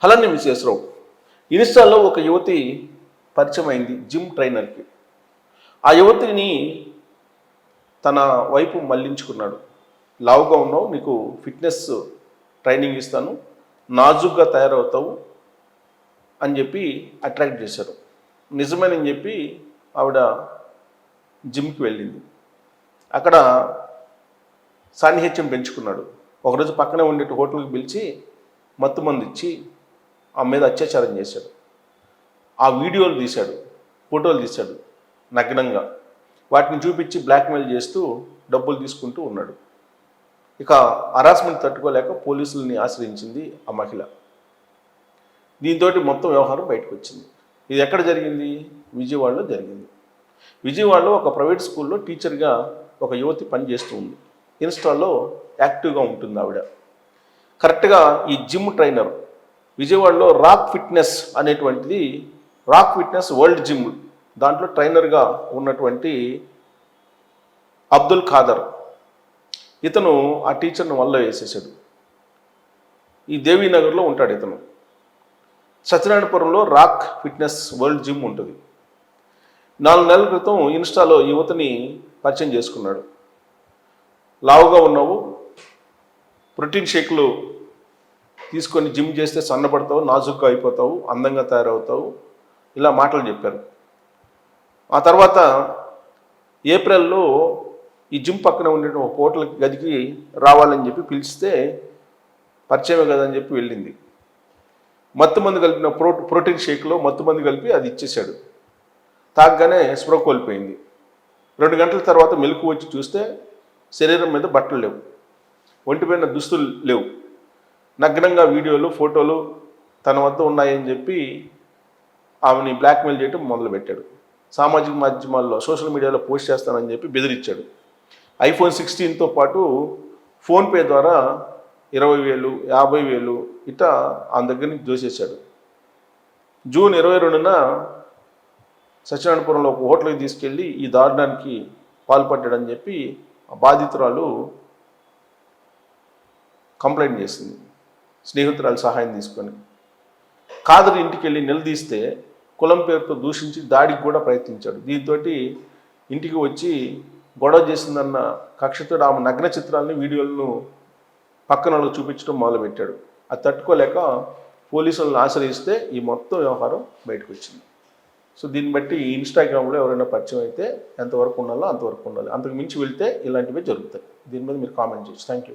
అలానే మిస్సెస్రావు ఇన్స్టాలో ఒక యువతి పరిచయం అయింది జిమ్ ట్రైనర్కి. ఆ యువతిని తన వైపు మళ్లించుకున్నాడు. లావుగా ఉన్నావు, నీకు ఫిట్నెస్ ట్రైనింగ్ ఇస్తాను, నాజుగ్గా తయారవుతావు అని చెప్పి అట్రాక్ట్ చేశారు. నిజమేనని చెప్పి ఆవిడ జిమ్కి వెళ్ళింది. అక్కడ సాన్నిహిత్యం పెంచుకున్నాడు. ఒకరోజు పక్కనే ఉండే హోటల్కి పిలిచి మత్తుమందు ఇచ్చి ఆమె మీద అత్యాచారం చేశాడు. ఆ వీడియోలు తీశాడు, ఫోటోలు తీశాడు నగ్నంగా. వాటిని చూపించి బ్లాక్మెయిల్ చేస్తూ డబ్బులు తీసుకుంటూ ఉన్నాడు. ఇక హరాస్మెంట్ తట్టుకోలేక పోలీసులని ఆశ్రయించింది ఆ మహిళ. దీంతో మొత్తం వ్యవహారం బయటకు వచ్చింది. ఇది ఎక్కడ జరిగింది? విజయవాడలో జరిగింది. విజయవాడలో ఒక ప్రైవేట్ స్కూల్లో టీచర్గా ఒక యువతి పనిచేస్తూ ఉంది. ఇన్స్టాల్లో యాక్టివ్గా ఉంటుంది ఆవిడ. కరెక్ట్గా ఈ జిమ్ ట్రైనర్ విజయవాడలో రాక్ ఫిట్నెస్ అనేటువంటిది, రాక్ ఫిట్నెస్ వరల్డ్ జిమ్, దాంట్లో ట్రైనర్గా ఉన్నటువంటి అబ్దుల్ ఖాదర్, ఇతను ఆ టీచర్ను వల్ల వేసేసాడు. ఈ దేవీనగర్లో ఉంటాడు ఇతను. సత్యనారాయణపురంలో రాక్ ఫిట్నెస్ వరల్డ్ జిమ్ ఉంటుంది. 4 నెలల క్రితం ఇన్స్టాలో యువతని పరిచయం చేసుకున్నాడు. లావుగా ఉన్నావు, ప్రోటీన్ షేక్లు తీసుకొని జిమ్ చేస్తే సన్నపడతావు, నాజుగ్గా అయిపోతావు, అందంగా తయారవుతావు, ఇలా మాటలు చెప్పారు. ఆ తర్వాత ఏప్రిల్లో ఈ జిమ్ పక్కన ఉండే ఒక హోటల్ గదికి రావాలని చెప్పి పిలిస్తే పరిచయమే కదని చెప్పి వెళ్ళింది. మత్తుమందు కలిపిన ప్రోటీన్ షేక్లో మత్తుమందు కలిపి అది ఇచ్చేశాడు. తాగ్గానే స్పృహ కోల్పోయింది. 2 గంటల తర్వాత మెలకు వచ్చి చూస్తే శరీరం మీద బట్టలు లేవు, ఒంటిపైన దుస్తులు లేవు. నగ్నంగా వీడియోలు, ఫోటోలు తన వద్ద ఉన్నాయని చెప్పి ఆమెని బ్లాక్మెయిల్ చేయడం మొదలుపెట్టాడు. సామాజిక మాధ్యమాల్లో, సోషల్ మీడియాలో పోస్ట్ చేస్తానని చెప్పి బెదిరించాడు. iPhone 16తో పాటు ఫోన్పే ద్వారా 20,000, 50,000 ఇట్లా ఆమె దగ్గర నుంచి దోసేశాడు. జూన్ 22న సత్యనారాయణపురంలో ఒక హోటల్కి తీసుకెళ్ళి ఈ దారుణానికి పాల్పడ్డాడని చెప్పి ఆ బాధితురాలు కంప్లైంట్ చేసింది, స్నేహితురాలు సహాయం తీసుకొని. ఖాదర్ ఇంటికి వెళ్ళి నిలదీస్తే కులం పేరుతో దూషించి దాడికి కూడా ప్రయత్నించాడు. దీంతో ఇంటికి వచ్చి గొడవ చేసిందన్న కక్షతో ఆమె నగ్న చిత్రాలని, వీడియోలను పక్కన వాళ్ళకు చూపించడం మొదలుపెట్టాడు. అది తట్టుకోలేక పోలీసులను ఆశ్రయిస్తే ఈ మొత్తం వ్యవహారం బయటకు వచ్చింది. సో దీన్ని బట్టి ఇన్స్టాగ్రామ్లో ఎవరైనా పరిచయం అయితే ఎంతవరకు ఉండాలో అంతవరకు ఉండాలి, అంతకు మించి వెళ్తే ఇలాంటివే జరుగుతాయి. దీని మీద మీరు కామెంట్ చేయొచ్చు. Thank you.